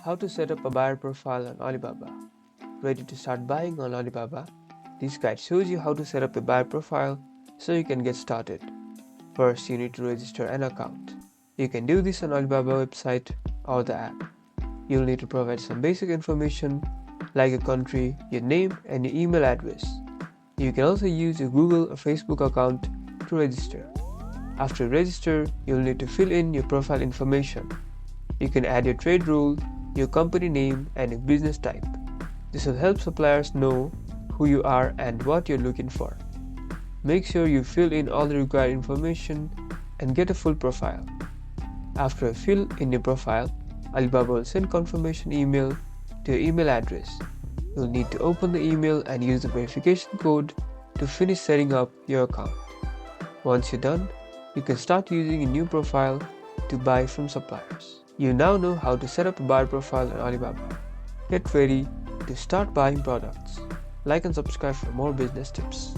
How to set up a buyer profile on Alibaba. Ready to start buying on Alibaba? This guide shows you how to set up a buyer profile so you can get started. First, you need to register an account. You can do this on Alibaba website or the app. You'll need to provide some basic information like your country, your name, and your email address. You can also use your Google or Facebook account to register. After you register, you'll need to fill in your profile information. You can add your trade role, your company name, and your business type. This will help suppliers know who you are and what you're looking for. Make sure you fill in all the required information and get a full profile. After you fill in your profile, Alibaba will send confirmation email to your email address. You'll need to open the email and use the verification code to finish setting up your account. Once you're done, you can start using a new profile to buy from suppliers. You now know how to set up a buyer profile on Alibaba. Get ready to start buying products. Like and subscribe for more business tips.